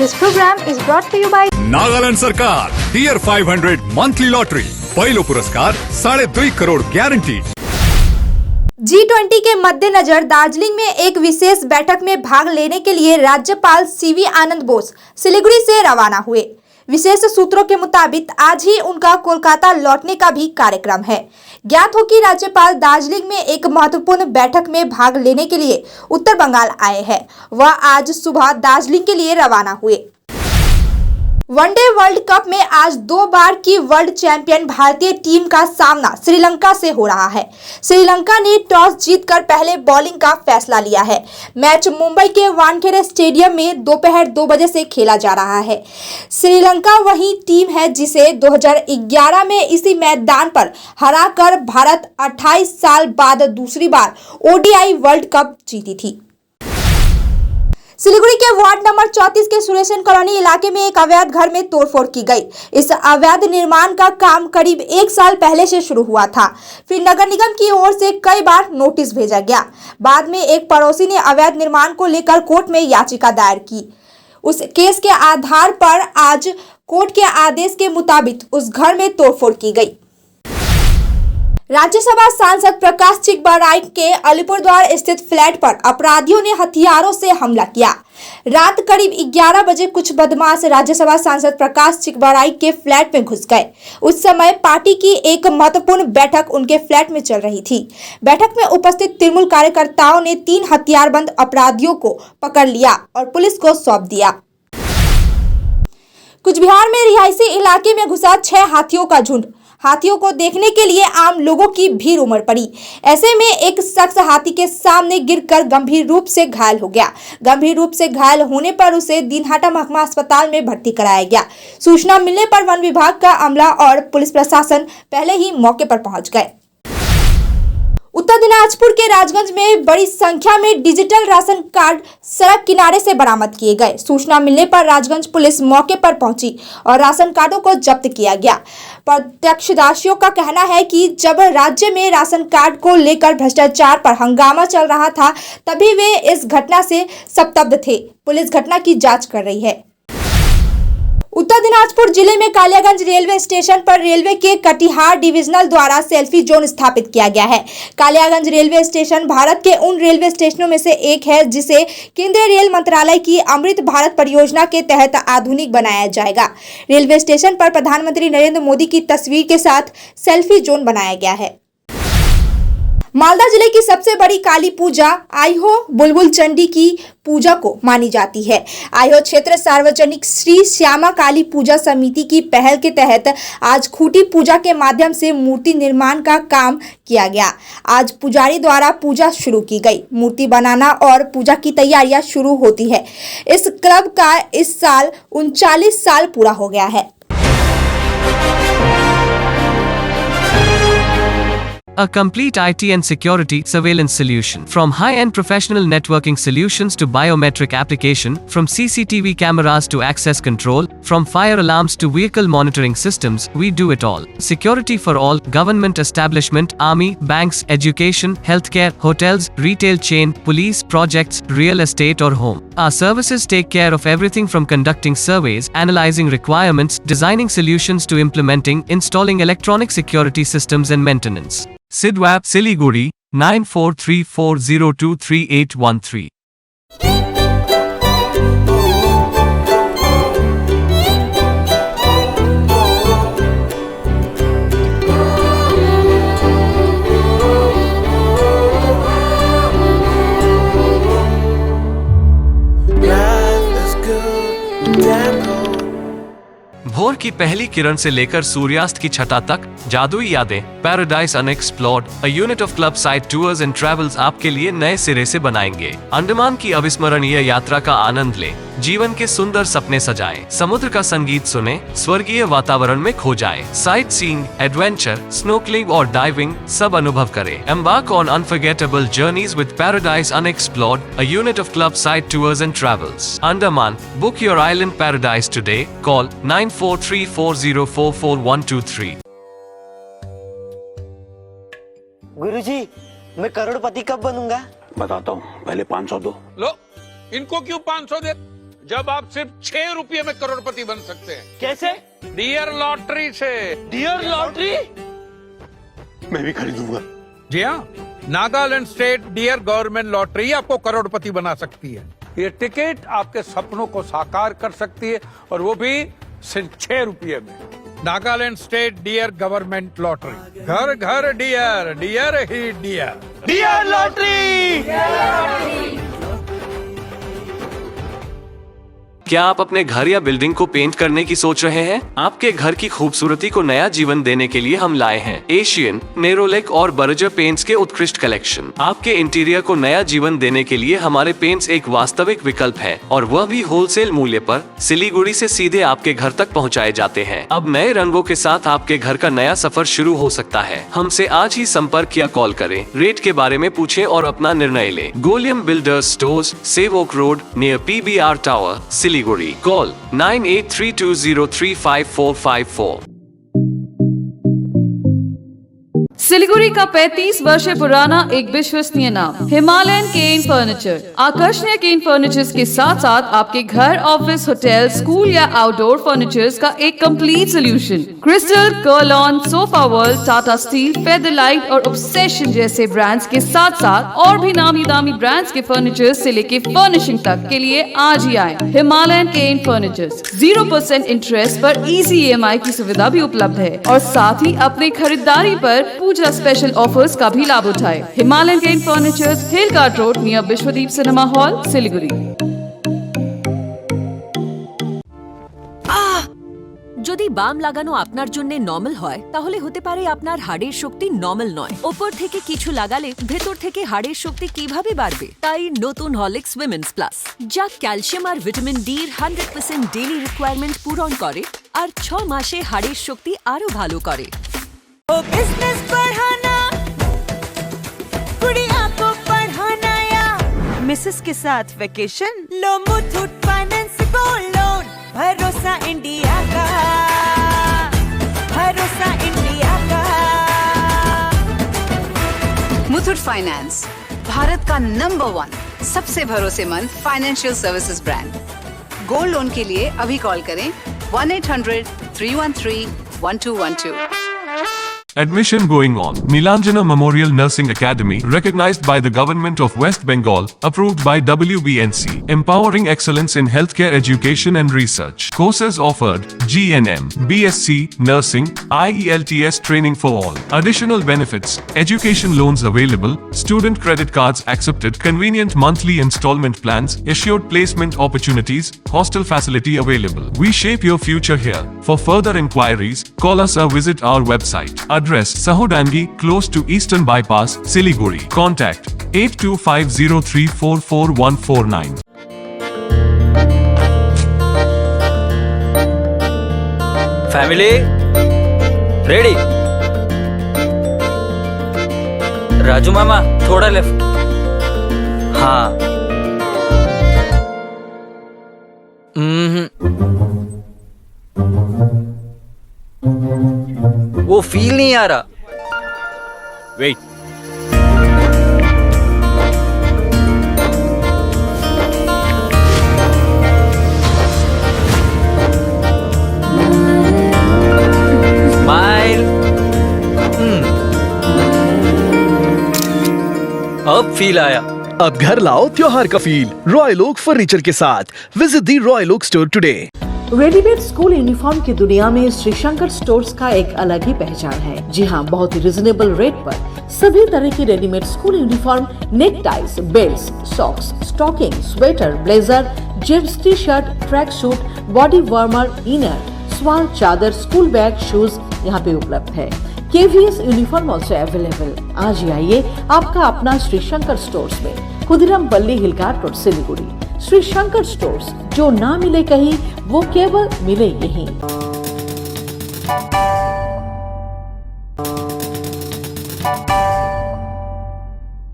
This program is brought to you by Nagaland सरकार tier 500 monthly lottery पहिलो पुरस्कार 2.5 crore guarantee. G20 के मद्देनजर दार्जिलिंग में एक विशेष बैठक में भाग लेने के लिए राज्यपाल सीवी आनंद बोस सिलीगुड़ी से रवाना हुए। विशेष सूत्रों के मुताबिक आज ही उनका कोलकाता लौटने का भी कार्यक्रम है। ज्ञात हो कि राज्यपाल दार्जिलिंग में एक महत्वपूर्ण बैठक में भाग लेने के लिए उत्तर बंगाल आए हैं। वह आज सुबह दार्जिलिंग के लिए रवाना हुए। वनडे वर्ल्ड कप में आज 2 बार की वर्ल्ड चैंपियन भारतीय टीम का सामना श्रीलंका से हो रहा है। श्रीलंका ने टॉस जीतकर पहले बॉलिंग का फैसला लिया है। मैच मुंबई के वानखेड़े स्टेडियम में दोपहर 2 बजे से खेला जा रहा है। श्रीलंका वही टीम है जिसे 2011 में इसी मैदान पर हराकर भारत 28 साल बाद दूसरी बार ओडीआई वर्ल्ड कप जीती थी। सिलीगुड़ी के वार्ड नंबर 34 के सुरेशन कॉलोनी इलाके में एक अवैध घर में तोड़फोड़ की गई। इस अवैध निर्माण का काम करीब 1 साल पहले से शुरू हुआ था। फिर नगर निगम की ओर से कई बार नोटिस भेजा गया। बाद में एक पड़ोसी ने अवैध निर्माण को लेकर कोर्ट में याचिका दायर की। उस केस के आधार पर आज कोर्ट के आदेश के मुताबिक उस घर में तोड़फोड़ की गई। राज्यसभा सांसद प्रकाश चिकबराई के अलीपुरद्वार स्थित फ्लैट पर अपराधियों ने हथियारों से हमला किया। रात करीब 11 बजे कुछ बदमाश राज्यसभा सांसद प्रकाश चिकबराई के फ्लैट में घुस गए। उस समय पार्टी की एक महत्वपूर्ण बैठक उनके फ्लैट में चल रही थी। बैठक में उपस्थित तृणमूल कार्यकर्ताओं ने 3 हथियारबंद अपराधियों को पकड़ लिया और पुलिस को सौंप दिया। कुछ बिहार में रिहायशी इलाके में घुसा 6 हाथियों का झुंड। हाथियों को देखने के लिए आम लोगों की भीड़ उमड़ पड़ी। ऐसे में एक शख्स हाथी के सामने गिरकर गंभीर रूप से घायल हो गया। गंभीर रूप से घायल होने पर उसे दिनहाटा महकमा अस्पताल में भर्ती कराया गया। सूचना मिलने पर वन विभाग का अमला और पुलिस प्रशासन पहले ही मौके पर पहुंच गए। उत्तर दिनाजपुर के राजगंज में बड़ी संख्या में डिजिटल राशन कार्ड सड़क किनारे से बरामद किए गए। सूचना मिलने पर राजगंज पुलिस मौके पर पहुंची और राशन कार्डों को जब्त किया गया। प्रत्यक्षदर्शियों का कहना है कि जब राज्य में राशन कार्ड को लेकर भ्रष्टाचार पर हंगामा चल रहा था, तभी वे इस घटना से स्तब्ध थे। पुलिस घटना की जाँच कर रही है। उत्तर दिनाजपुर जिले में कालियागंज रेलवे स्टेशन पर रेलवे के कटिहार डिविजनल द्वारा सेल्फी जोन स्थापित किया गया है। कालियागंज रेलवे स्टेशन भारत के उन रेलवे स्टेशनों में से एक है जिसे केंद्रीय रेल मंत्रालय की अमृत भारत परियोजना के तहत आधुनिक बनाया जाएगा। रेलवे स्टेशन पर प्रधानमंत्री नरेंद्र मोदी की तस्वीर के साथ सेल्फी जोन बनाया गया है। मालदा जिले की सबसे बड़ी काली पूजा आईहो बुलबुल चंडी की पूजा को मानी जाती है। आईहो क्षेत्र सार्वजनिक श्री श्यामा काली पूजा समिति की पहल के तहत आज खूंटी पूजा के माध्यम से मूर्ति निर्माण का काम किया गया। आज पुजारी द्वारा पूजा शुरू की गई। मूर्ति बनाना और पूजा की तैयारियां शुरू होती है। इस क्लब का इस साल 39 साल पूरा हो गया है। A complete IT and security surveillance solution. From high-end professional networking solutions to biometric application, from CCTV cameras to access control, from fire alarms to vehicle monitoring systems, we do it all. Security for all, government establishment, army, banks, education, healthcare, hotels, retail chain, police, projects, real estate or home. Our services take care of everything from conducting surveys, analyzing requirements, designing solutions to implementing, installing electronic security systems and maintenance. Sidwap Siliguri 9434023813. भोर की पहली किरण से लेकर सूर्यास्त की छटा तक जादुई यादें, paradise unexplored, a unit of club side tours and travels आपके लिए नए सिरे से बनाएंगे। अंडमान की अविस्मरणीय यात्रा का आनंद लें, जीवन के सुंदर सपने सजाएं, समुद्र का संगीत सुने, स्वर्गीय वातावरण में खो जाएं, साइट सीइंग, एडवेंचर, स्नोकलिंग और डाइविंग सब अनुभव करें। Embark on unforgettable journeys with paradise unexplored, a unit of club side tours and travels. Andaman, book your island paradise today, call 9434044123। गुरुजी, मैं करोड़पति कब बनूंगा? बताता हूँ, पहले 500 दो। लो, इनको क्यों 500 दे? जब आप सिर्फ 6 रुपये में करोड़पति बन सकते हैं। कैसे? डियर लॉटरी से। Dear lottery? मैं भी खरीदूंगा। जी हाँ, Nagaland state dear government lottery आपको करोड़पति बना सकती है। ये टिकट आपके सपनों को साकार कर सकती है, और वो भी सिर्फ 6 रुपये में। Nagaland state dear government lottery, घर घर डियर, डियर ही डियर। Dear lottery. क्या आप अपने घर या बिल्डिंग को पेंट करने की सोच रहे हैं? आपके घर की खूबसूरती को नया जीवन देने के लिए हम लाए हैं एशियन, नेरोलेक और बर्जर पेंट्स के उत्कृष्ट कलेक्शन। आपके इंटीरियर को नया जीवन देने के लिए हमारे पेंट्स एक वास्तविक विकल्प है, और वह भी होलसेल मूल्य पर सिलीगुड़ी से सीधे आपके घर तक पहुंचाए जाते हैं। अब नए रंगों के साथ आपके घर का नया सफर शुरू हो सकता है। हमसे आज ही संपर्क या कॉल करें, रेट के बारे में पूछें और अपना निर्णय लें। गोलियम builders stores, Sevoke road near PBR tower, Siliguri. Call 9832035454। Siliguri का 35 वर्ष पुराना एक विश्वसनीय नाम हिमालयन केन फर्नीचर। आकर्षणीय केन फर्नीचर्स के साथ साथ आपके घर, ऑफिस, होटल, स्कूल या आउटडोर फर्नीचर्स का एक complete solution. Crystal, Kurlon, sofa world, Tata steel, Featherlite और ऑब्सेशन जैसे ब्रांड्स के साथ साथ और भी नामी दामी ब्रांड्स के फर्नीचर से लेके फर्निशिंग तक के लिए आज ही आए हिमालयन केन फर्नीचर्स। 0% इंटरेस्ट पर इजी EMI की सुविधा भी उपलब्ध है, और साथ ही अपनी खरीदारी पर पूजा स्पेशल ऑफर्स का भी लाभ उठाए। Himalayan cane furnitures, hill cart road near Vishwadeep cinema hall, Siliguri. যদি বাম লাগানো আপনার জন্য নরমাল হয় তাহলে হতে পারে আপনার হাড়ের শক্তি নরমাল নয়। উপর থেকে কিছু লাগালে ভেতর থেকে হাড়ের শক্তি কিভাবে বাড়বে? তাই নতুন হরলিক্স উইমেন্স প্লাস, যা ক্যালসিয়াম আর ভিটামিন ডি এর 100% ডেইলি রিকোয়ারমেন্ট পূরণ করে আর 6 মাসে হাড়ের শক্তি আরো ভালো করে। ओ बिजनेस बढ़ाना, गुड़िया को पढ़ाना, या मिसेस के साथ वेकेशन, लो मुथूट फाइनेंस गोल्ड लोन। भरोसा इंडिया का, भरोसा इंडिया का। मुथूट फाइनेंस, भारत का नंबर 1 सबसे भरोसेमंद financial services brand. Gold loan के लिए अभी कॉल करें 1-800-313-1212। Admission going on. Nilanjana Memorial Nursing Academy, recognized by the Government of West Bengal, approved by WBNC, empowering excellence in healthcare education and research. Courses offered: GNM, BSc, Nursing, IELTS training for all. Additional benefits: education loans available, student credit cards accepted, convenient monthly installment plans, assured placement opportunities, hostel facility available. We shape your future here. For further inquiries, call us or visit our website. Address: Sahodangi, close to Eastern Bypass, Siliguri. Contact 8250344149. Family ready? Raju मामा थोड़ा left. हाँ। वो feel नहीं आ रहा। Wait. Smile. अब feel आया। अब घर लाओ त्योहार का फील रॉयल ओक फर्नीचर के साथ। Visit the royal oak store today. Readymade school uniform की दुनिया में श्री शंकर स्टोर्स का एक अलग ही पहचान है। जी हाँ, बहुत ही रिजनेबल रेट पर सभी तरह की readymade school uniform, neck ties, belt, socks, stocking, sweater, blazer, जिम्स, T shirt, tracksuit, body warmer, inner, स्वाल, चादर, स्कूल बैग, शूज यहाँ पे उपलब्ध है। KVS uniform also available. आज ही आइए आपका अपना श्री शंकर स्टोर्स में, खुदिराम पल्ली, Hill Cart road, Siliguri. Shri Shankar stores, जो ना मिले कहीं वो केवल मिले यहीं।